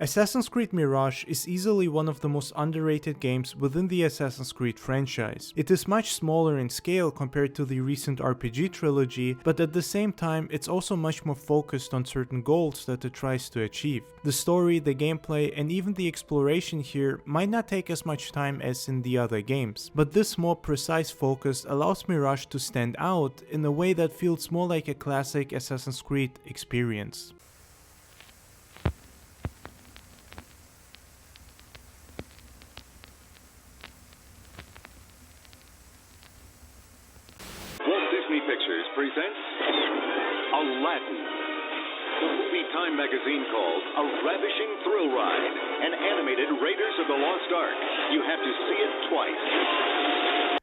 Assassin's Creed Mirage is easily one of the most underrated games within the Assassin's Creed franchise. It is much smaller in scale compared to the recent RPG trilogy, but at the same time it's also much more focused on certain goals that it tries to achieve. The story, the gameplay, and even the exploration here might not take as much time as in the other games, but this more precise focus allows Mirage to stand out in a way that feels more like a classic Assassin's Creed experience. Pictures presents Aladdin. The movie Time magazine calls a ravishing thrill ride, an animated Raiders of the Lost Ark. You have to see it twice.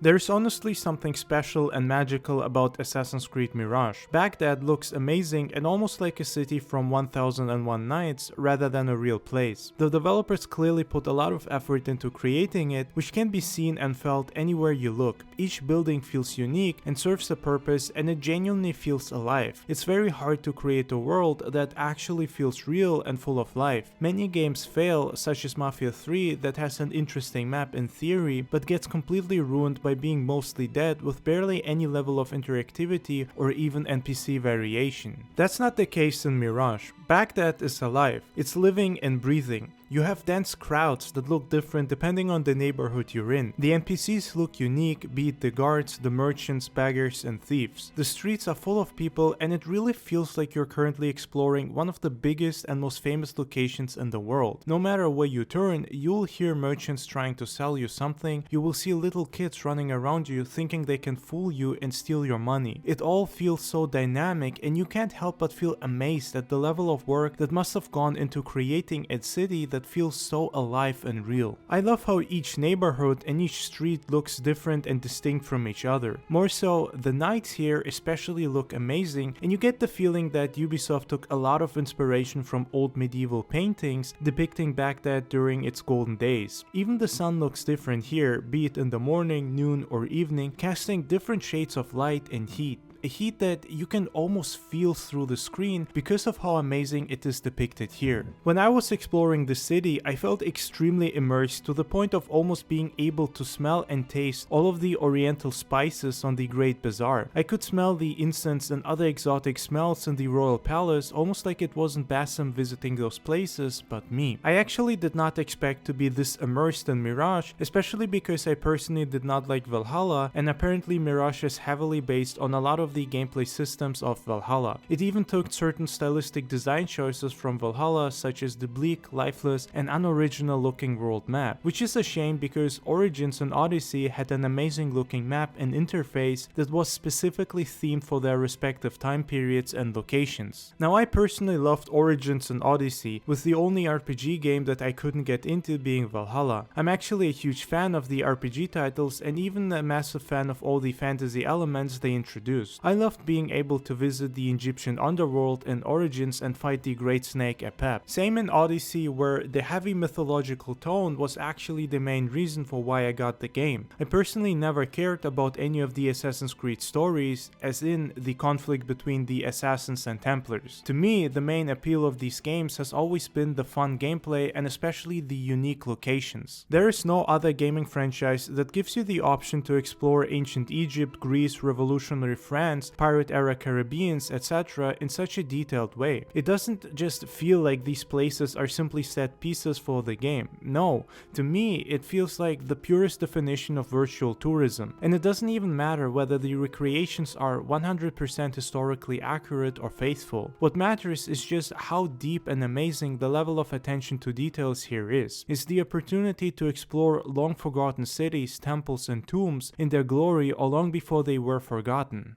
There's honestly something special and magical about Assassin's Creed Mirage. Baghdad looks amazing and almost like a city from 1001 Nights rather than a real place. The developers clearly put a lot of effort into creating it, which can be seen and felt anywhere you look. Each building feels unique and serves a purpose, and it genuinely feels alive. It's very hard to create a world that actually feels real and full of life. Many games fail, such as Mafia 3 that has an interesting map in theory, but gets completely ruined by being mostly dead with barely any level of interactivity or even NPC variation. That's not the case in Mirage. Baghdad is alive, it's living and breathing. You have dense crowds that look different depending on the neighborhood you're in. The NPCs look unique, be it the guards, the merchants, beggars, and thieves. The streets are full of people, and it really feels like you're currently exploring one of the biggest and most famous locations in the world. No matter where you turn, you'll hear merchants trying to sell you something, you will see little kids running around you thinking they can fool you and steal your money. It all feels so dynamic, and you can't help but feel amazed at the level of work that must have gone into creating a city that feels so alive and real. I love how each neighborhood and each street looks different and distinct from each other. More so, the nights here especially look amazing, and you get the feeling that Ubisoft took a lot of inspiration from old medieval paintings depicting Baghdad during its golden days. Even the sun looks different here, be it in the morning, noon, or evening, casting different shades of light and heat. A heat that you can almost feel through the screen because of how amazing it is depicted here. When I was exploring the city, I felt extremely immersed to the point of almost being able to smell and taste all of the oriental spices on the Great Bazaar. I could smell the incense and other exotic smells in the royal palace, almost like it wasn't Bassam visiting those places, but me. I actually did not expect to be this immersed in Mirage, especially because I personally did not like Valhalla, and apparently Mirage is heavily based on a lot of the gameplay systems of Valhalla. It even took certain stylistic design choices from Valhalla, such as the bleak, lifeless, and unoriginal looking world map, which is a shame because Origins and Odyssey had an amazing looking map and interface that was specifically themed for their respective time periods and locations. Now, I personally loved Origins and Odyssey, with the only RPG game that I couldn't get into being Valhalla. I'm actually a huge fan of the RPG titles and even a massive fan of all the fantasy elements they introduced. I loved being able to visit the Egyptian underworld in Origins and fight the Great Snake Apep. Same in Odyssey, where the heavy mythological tone was actually the main reason for why I got the game. I personally never cared about any of the Assassin's Creed stories, as in the conflict between the Assassins and Templars. To me, the main appeal of these games has always been the fun gameplay and especially the unique locations. There is no other gaming franchise that gives you the option to explore ancient Egypt, Greece, revolutionary France, pirate era Caribbeans, etc. in such a detailed way. It doesn't just feel like these places are simply set pieces for the game. No, to me it feels like the purest definition of virtual tourism, and it doesn't even matter whether the recreations are 100% historically accurate or faithful. What matters is just how deep and amazing the level of attention to details here is. It's the opportunity to explore long forgotten cities, temples, and tombs in their glory or long before they were forgotten.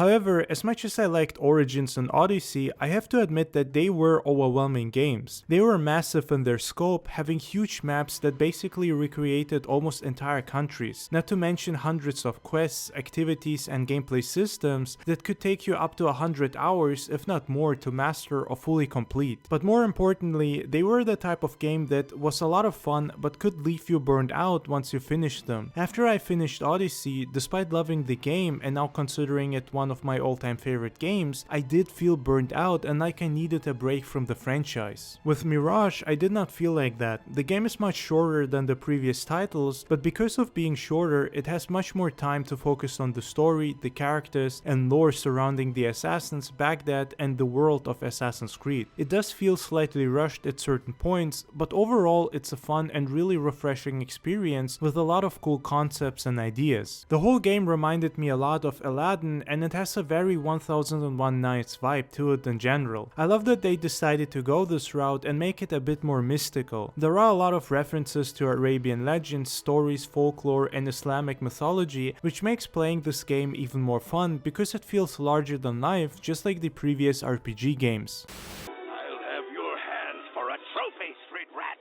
However, as much as I liked Origins and Odyssey, I have to admit that they were overwhelming games. They were massive in their scope, having huge maps that basically recreated almost entire countries, not to mention hundreds of quests, activities, and gameplay systems that could take you up to 100 hours, if not more, to master or fully complete. But more importantly, they were the type of game that was a lot of fun but could leave you burned out once you finished them. After I finished Odyssey, despite loving the game and now considering it one of my all-time favorite games, I did feel burned out and like I needed a break from the franchise. With Mirage, I did not feel like that. The game is much shorter than the previous titles, but because of being shorter, it has much more time to focus on the story, the characters, and lore surrounding the assassins, Baghdad, and the world of Assassin's Creed. It does feel slightly rushed at certain points, but overall it's a fun and really refreshing experience with a lot of cool concepts and ideas. The whole game reminded me a lot of Aladdin, and it has a very 1001 Nights vibe to it in general. I love that they decided to go this route and make it a bit more mystical. There are a lot of references to Arabian legends, stories, folklore, and Islamic mythology, which makes playing this game even more fun because it feels larger than life, just like the previous RPG games. I'll have your hands for a trophy, street rat.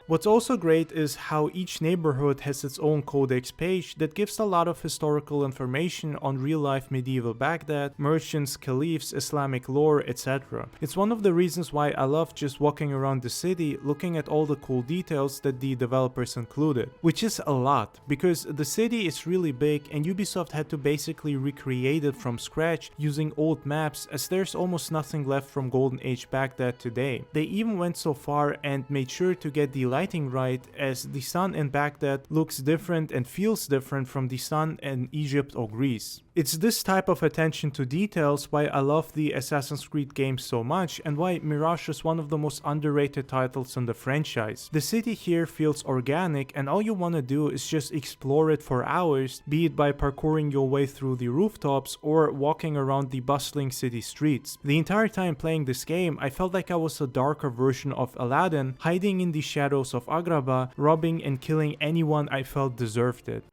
What's also great is how each neighborhood has its own codex page that gives a lot of historical information on real-life medieval Baghdad, merchants, caliphs, Islamic lore, etc. It's one of the reasons why I love just walking around the city looking at all the cool details that the developers included, which is a lot, because the city is really big and Ubisoft had to basically recreate it from scratch using old maps, as there's almost nothing left from Golden Age Baghdad today. They even went so far and made sure to get the lighting right, as the sun in Baghdad looks different and feels different from the sun in Egypt or Greece. It's this type of attention to details why I love the Assassin's Creed games so much and why Mirage is one of the most underrated titles in the franchise. The city here feels organic and all you want to do is just explore it for hours, be it by parkouring your way through the rooftops or walking around the bustling city streets. The entire time playing this game, I felt like I was a darker version of Aladdin, hiding in the shadows of Agrabah, robbing and killing anyone I felt deserved it.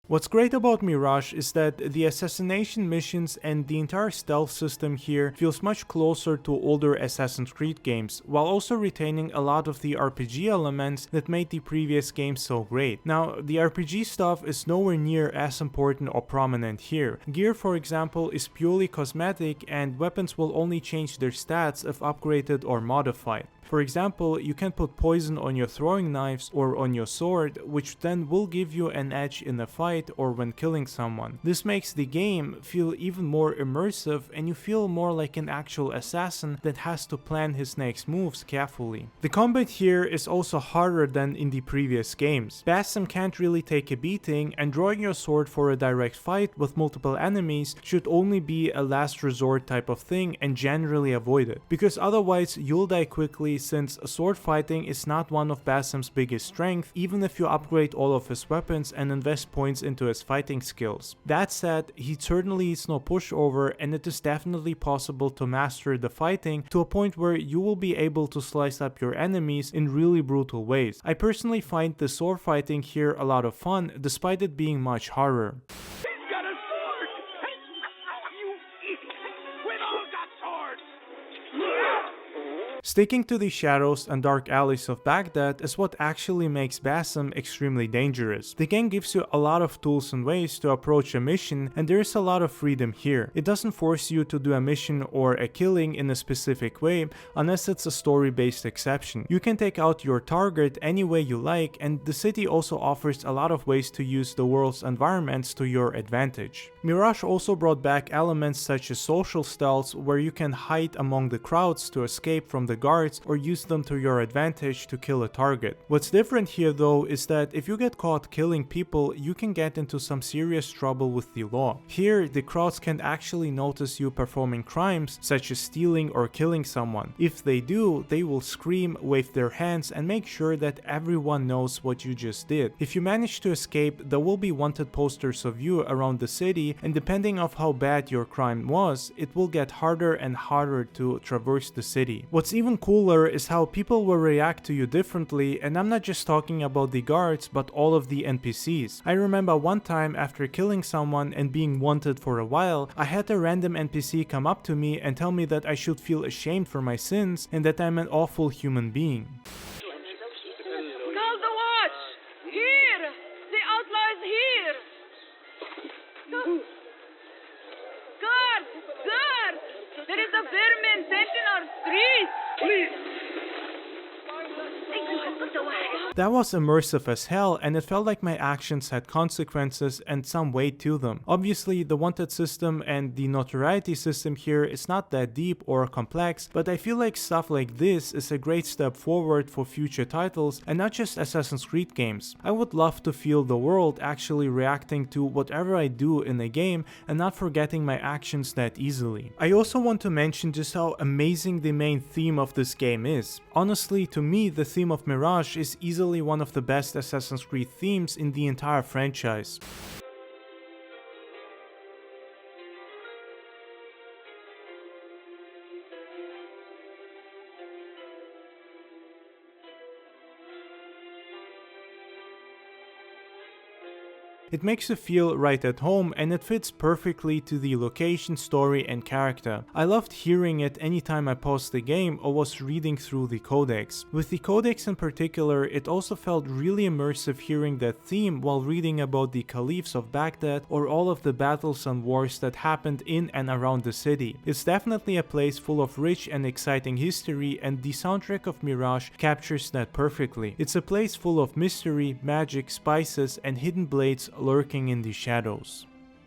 What's great about Mirage is that the assassination missions and the entire stealth system here feels much closer to older Assassin's Creed games, while also retaining a lot of the RPG elements that made the previous games so great. Now, the RPG stuff is nowhere near as important or prominent here. Gear, for example, is purely cosmetic and weapons will only change their stats if upgraded or modified. For example, you can put poison on your throwing knives or on your sword, which then will give you an edge in a fight or when killing someone. This makes the game feel even more immersive and you feel more like an actual assassin that has to plan his next moves carefully. The combat here is also harder than in the previous games. Basim can't really take a beating, and drawing your sword for a direct fight with multiple enemies should only be a last resort type of thing and generally avoided, because otherwise you'll die quickly, since sword fighting is not one of Basim's biggest strengths, even if you upgrade all of his weapons and invest points into his fighting skills. That said, he certainly is no pushover, and it is definitely possible to master the fighting to a point where you will be able to slice up your enemies in really brutal ways. I personally find the sword fighting here a lot of fun, despite it being much harder. He's got a sword! You idiot! We've all got swords! Sticking to the shadows and dark alleys of Baghdad is what actually makes Basim extremely dangerous. The game gives you a lot of tools and ways to approach a mission, and there is a lot of freedom here. It doesn't force you to do a mission or a killing in a specific way unless it's a story-based exception. You can take out your target any way you like, and the city also offers a lot of ways to use the world's environments to your advantage. Mirage also brought back elements such as social stealths, where you can hide among the crowds to escape from the guards or use them to your advantage to kill a target. What's different here though is that if you get caught killing people, you can get into some serious trouble with the law. Here, the crowds can actually notice you performing crimes such as stealing or killing someone. If they do, they will scream, wave their hands, and make sure that everyone knows what you just did. If you manage to escape, there will be wanted posters of you around the city, and depending on how bad your crime was, it will get harder and harder to traverse the city. What's even Even cooler is how people will react to you differently, and I'm not just talking about the guards, but all of the NPCs. I remember one time after killing someone and being wanted for a while, I had a random NPC come up to me and tell me that I should feel ashamed for my sins and that I'm an awful human being. Call the watch! Here! The outlaw is here! Guard! Guard! There is a vermin sent in our streets! Please! That was immersive as hell, and it felt like my actions had consequences and some weight to them. Obviously, the wanted system and the notoriety system here is not that deep or complex, but I feel like stuff like this is a great step forward for future titles and not just Assassin's Creed games. I would love to feel the world actually reacting to whatever I do in a game and not forgetting my actions that easily. I also want to mention just how amazing the main theme of this game is. Honestly, to me, the theme of Mirage is easily one of the best Assassin's Creed themes in the entire franchise. It makes you feel right at home, and it fits perfectly to the location, story and character. I loved hearing it anytime I paused the game or was reading through the codex. With the codex in particular, it also felt really immersive hearing that theme while reading about the caliphs of Baghdad or all of the battles and wars that happened in and around the city. It's definitely a place full of rich and exciting history, and the soundtrack of Mirage captures that perfectly. It's a place full of mystery, magic, spices and hidden blades lurking in the shadows.